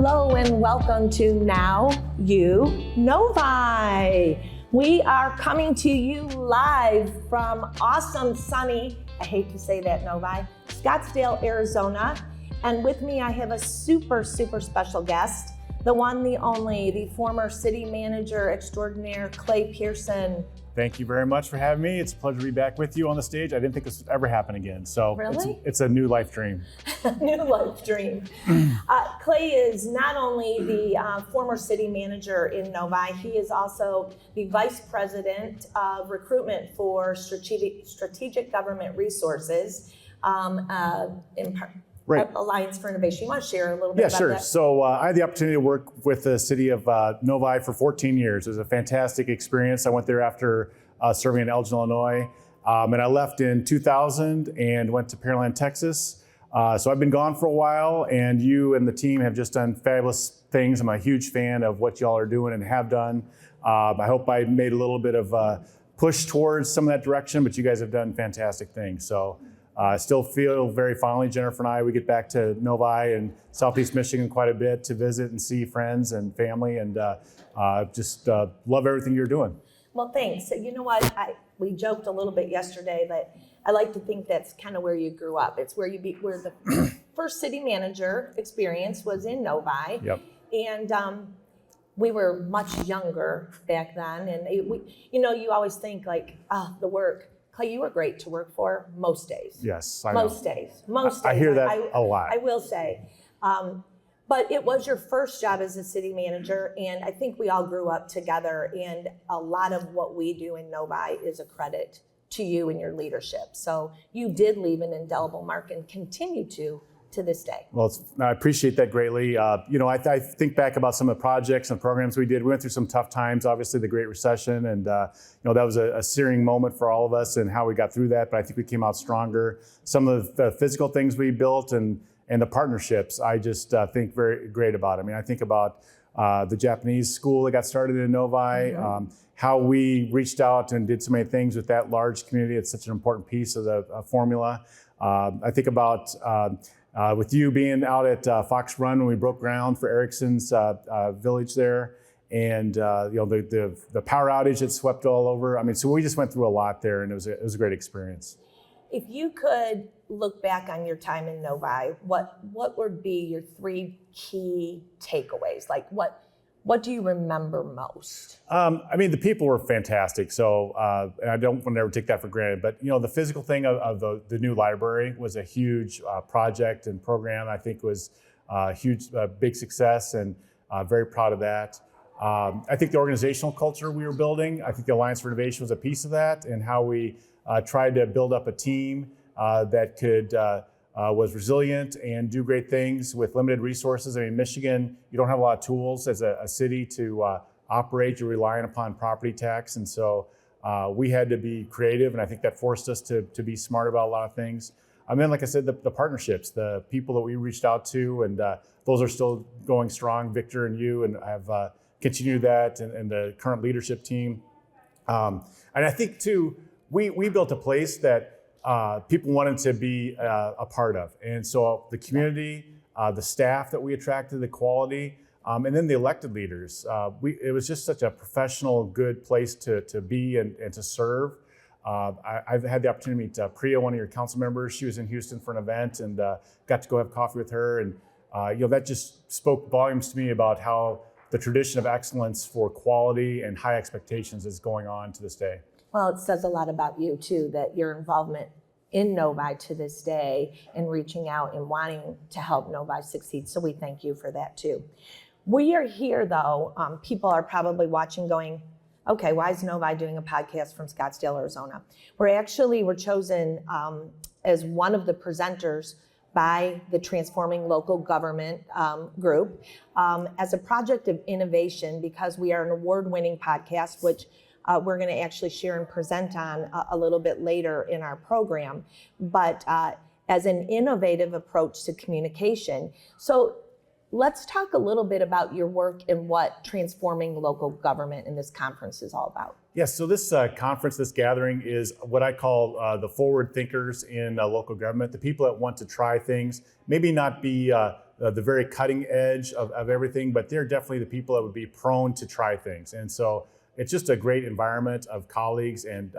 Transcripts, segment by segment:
Hello and welcome to Now You Novi. We are coming to you live from awesome, sunny, I hate to say that, Novi, Scottsdale, Arizona. And with me, I have a super special guest, the one, the only, the former city manager extraordinaire, Clay Pearson. Thank you very much for having me. It's a pleasure to be back with you on the stage. I didn't think this would ever happen again. So really? It's a new life dream. New life dream. Clay is not only the former city manager in Novi, he is also the vice president of recruitment for strategic government resources Right. Alliance for Innovation. You want to share a little bit about sure. that? So I had the opportunity to work with the city of Novi for 14 years. It was a fantastic experience. I went there after serving in Elgin, Illinois. And I left in 2000 and went to Pearson, Texas. So I've been gone for a while, and you and the team have just done fabulous things. I'm a huge fan of what y'all are doing and have done. I hope I made a little bit of a push towards some of that direction, but you guys have done fantastic things. So I still feel very fondly, Jennifer and I, we get back to Novi and Southeast Michigan quite a bit to visit and see friends and family, and just love everything you're doing. Well, thanks. You know what? We joked a little bit yesterday that I like to think that's kind of where you grew up. It's where where the first city manager experience was in Novi. Yep. And we were much younger back then, and you always think like, the work. Clay, you were great to work for most days. Yes, I know. Most days. I hear that a lot. I will say. But it was your first job as a city manager, and I think we all grew up together, and a lot of what we do in Novi is a credit to you and your leadership. So you did leave an indelible mark and continue to this day. Well, I appreciate that greatly. I think back about some of the projects and programs we did. We went through some tough times, obviously the Great Recession, and that was a searing moment for all of us and how we got through that, but I think we came out stronger. Some of the physical things we built and the partnerships, I just think very great about. I mean, I think about the Japanese school that got started in Novi, how we reached out and did so many things with that large community. It's such an important piece of the formula. I think about with you being out at Fox Run when we broke ground for Ericsson's village there, and the power outage that swept all over. I mean, so we just went through a lot there, and it was a great experience. If you could look back on your time in Novi, what would be your three key takeaways? Like what do you remember most? I mean, the people were fantastic. So, and I don't want to ever take that for granted, but the physical thing of the new library was a huge project and program. I think was a huge, big success, and very proud of that. I think the organizational culture we were building, I think the Alliance for Innovation was a piece of that, and how we tried to build up a team that was resilient and do great things with limited resources. I mean, Michigan, you don't have a lot of tools as a city to operate. You're relying upon property tax, and so we had to be creative, and I think that forced us to be smart about a lot of things. And then, like I said, the partnerships, the people that we reached out to, and those are still going strong. Victor and you, and I've continued that, and the current leadership team. And I think too, we built a place that people wanted to be a part of. And so the community, the staff that we attracted, the quality, and then the elected leaders. It was just such a professional, good place to be and to serve. I've had the opportunity to meet Priya, one of your council members. She was in Houston for an event, and got to go have coffee with her. And that just spoke volumes to me about how the tradition of excellence for quality and high expectations is going on to this day. Well, it says a lot about you too, that your involvement in Novi to this day and reaching out and wanting to help Novi succeed. So we thank you for that too. We are here though, people are probably watching going, okay, why is Novi doing a podcast from Scottsdale, Arizona? We're chosen as one of the presenters by the Transforming Local Government group as a project of innovation, because we are an award-winning podcast, which we're going to actually share and present on a little bit later in our program, but as an innovative approach to communication. So let's talk a little bit about your work and what Transforming Local Government in this conference is all about. Yes, so this conference, this gathering is what I call the forward thinkers in local government, the people that want to try things, maybe not be the very cutting edge of everything, but they're definitely the people that would be prone to try things. And so it's just a great environment of colleagues and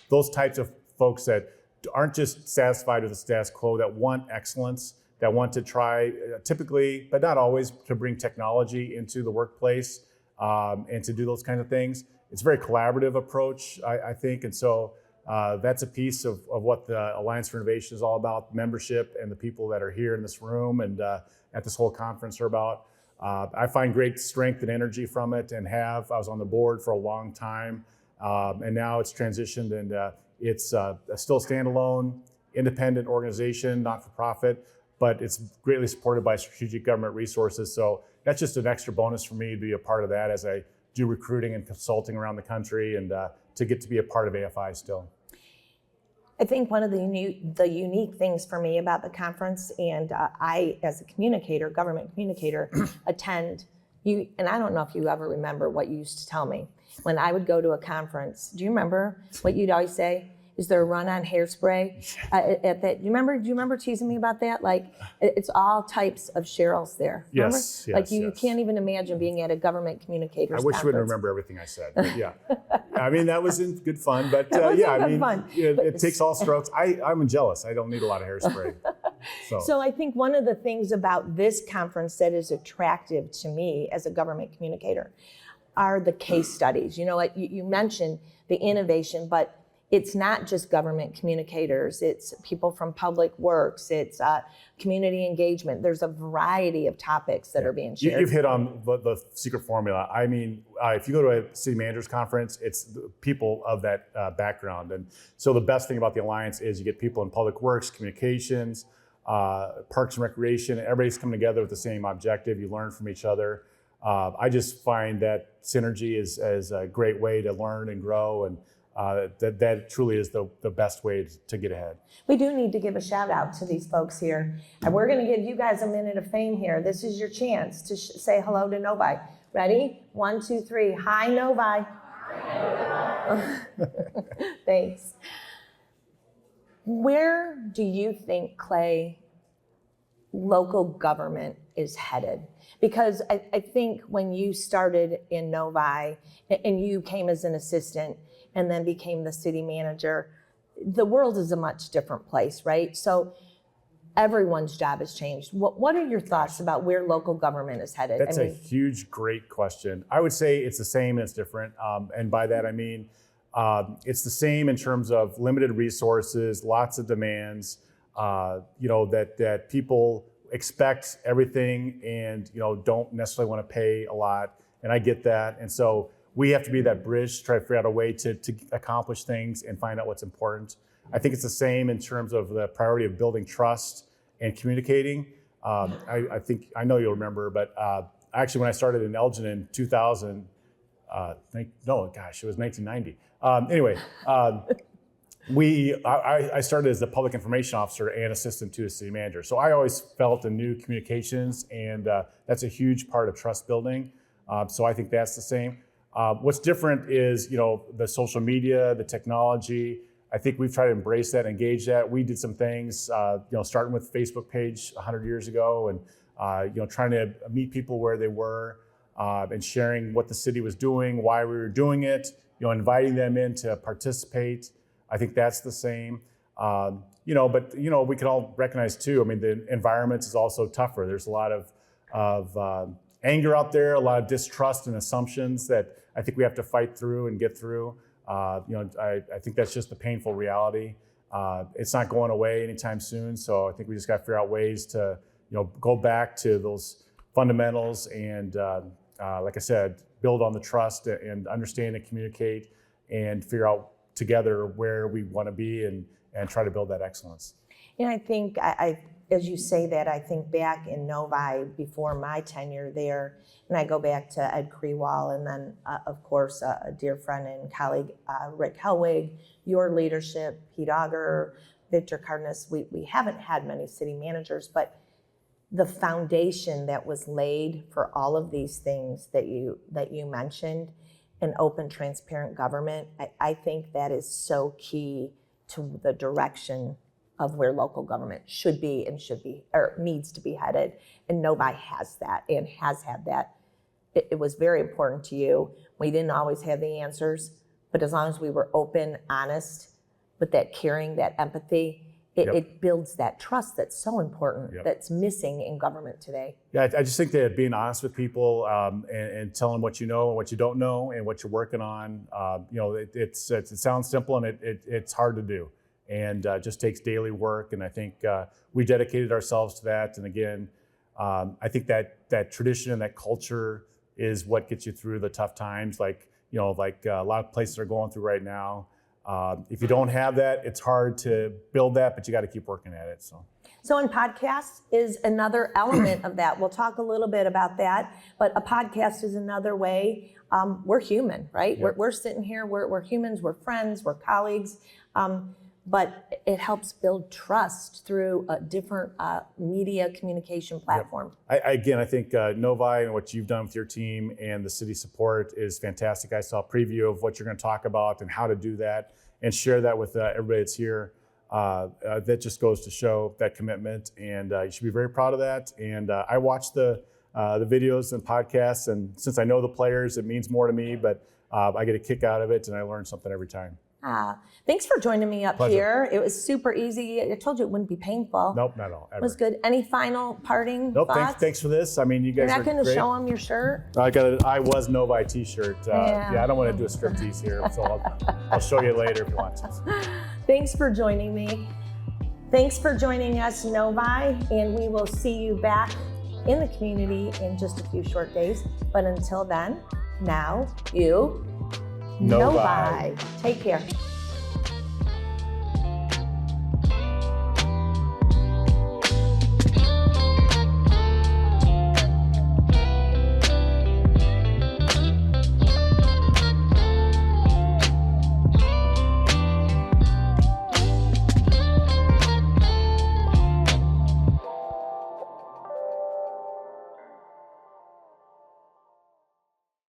those types of folks that aren't just satisfied with the status quo, that want excellence, that want to try, typically, but not always, to bring technology into the workplace and to do those kinds of things. It's a very collaborative approach, I think, and so that's a piece of what the Alliance for Innovation is all about. Membership and the people that are here in this room and at this whole conference are about. I find great strength and energy from it, and I was on the board for a long time, and now it's transitioned, and it's still a standalone, independent organization, not-for-profit, but it's greatly supported by strategic government resources. So that's just an extra bonus for me to be a part of that as I do recruiting and consulting around the country, and to get to be a part of AFI still. I think one of the unique things for me about the conference, and I, as a communicator, government communicator, attend you, and I don't know if you ever remember what you used to tell me when I would go to a conference. Do you remember what you'd always say? Is there a run on hairspray at that? Do you remember teasing me about that? Like, it's all types of Cheryls there. Remember? Yes, like you can't even imagine being at a government communicators I wish conference. you would remember everything I said. But yeah, I mean, that was in good fun. But yeah, I mean, fun. It takes all strokes. I'm jealous. I don't need a lot of hairspray. So I think one of the things about this conference that is attractive to me as a government communicator are the case studies. You know, like you mentioned the innovation, but it's not just government communicators. It's people from public works. It's community engagement. There's a variety of topics that are being shared. You've hit on the secret formula. I mean, if you go to a city managers conference, it's the people of that background. And so the best thing about the Alliance is you get people in public works, communications, parks and recreation. Everybody's coming together with the same objective. You learn from each other. I just find that synergy is a great way to learn and grow, and that truly is the best way to get ahead. We do need to give a shout out to these folks here. And we're going to give you guys a minute of fame here. This is your chance to say hello to Novi. Ready? 1, 2, 3. Hi, Novi. Hi, Novi. Thanks. Where do you think, Clay, local government is headed? Because I think when you started in Novi and you came as an assistant and then became the city manager, the world is a much different place, right? So everyone's job has changed. What are your thoughts about where local government is headed? That's a huge, great question. I would say it's the same and it's different. And by that, I mean, it's the same in terms of limited resources, lots of demands, that people expect everything and, don't necessarily want to pay a lot. And I get that. And so we have to be that bridge to try to figure out a way to accomplish things and find out what's important. I think it's the same in terms of the priority of building trust and communicating. I know you'll remember, but actually when I started in Elgin in 2000, it was 1990. I started as the public information officer and assistant to a city manager. So I always felt in new communications, and that's a huge part of trust building. So I think that's the same. What's different is, the social media, the technology. I think we've tried to embrace that, engage that. We did some things, starting with Facebook page 100 years ago, and trying to meet people where they were, and sharing what the city was doing, why we were doing it, inviting them in to participate. I think that's the same. But we can all recognize too, the environment is also tougher. There's a lot of anger out there, a lot of distrust and assumptions that I think we have to fight through and get through. I think that's just the painful reality. It's not going away anytime soon. So I think we just got to figure out ways to, go back to those fundamentals and, like I said, build on the trust and understand and communicate and figure out together where we want to be and try to build that excellence. And I think, as you say that, I think back in Novi before my tenure there, and I go back to Ed Krewall, and then, of course, a dear friend and colleague, Rick Helwig, your leadership, Pete Auger, Victor Cardenas. We haven't had many city managers, but the foundation that was laid for all of these things that you mentioned, an open, transparent government, I think that is so key to the direction of where local government should be or needs to be headed. And Novi has that and has had that. It was very important to you. We didn't always have the answers, but as long as we were open, honest, with that caring, that empathy, it builds that trust that's so important, that's missing in government today. Yeah, I just think that being honest with people and telling them what you know and what you don't know and what you're working on, it sounds simple and it's hard to do, and just takes daily work. And I think we dedicated ourselves to that. And again, I think that tradition and that culture is what gets you through the tough times, like a lot of places are going through right now. If you don't have that, it's hard to build that, but you got to keep working at it. So in podcasts is another element of that. We'll talk a little bit about that, but a podcast is another way. We're human, right? Yep. We're sitting here, we're humans, we're friends, we're colleagues, but it helps build trust through a different media communication platform. Yep. I think Novi and what you've done with your team and the city support is fantastic. I saw a preview of what you're going to talk about and how to do that and share that with everybody that's here. That just goes to show that commitment, and you should be very proud of that. And I watch the videos and podcasts, and since I know the players, it means more to me, but I get a kick out of it, and I learn something every time. Thanks for joining me up Pleasure. here. It was super easy. I told you it wouldn't be painful. Nope, not at all. Ever. It was good. Any final parting Nope, thoughts? thanks for this. I mean, you guys You're not are going to great. show them your shirt? I got an I Was Novi t-shirt. I don't want to do a striptease here, so I'll show you later if you want to. Thanks for joining me. Thanks for joining us, Novi, and we will see you back in the community in just a few short days. But until then, now you Novi. Novi. Take care.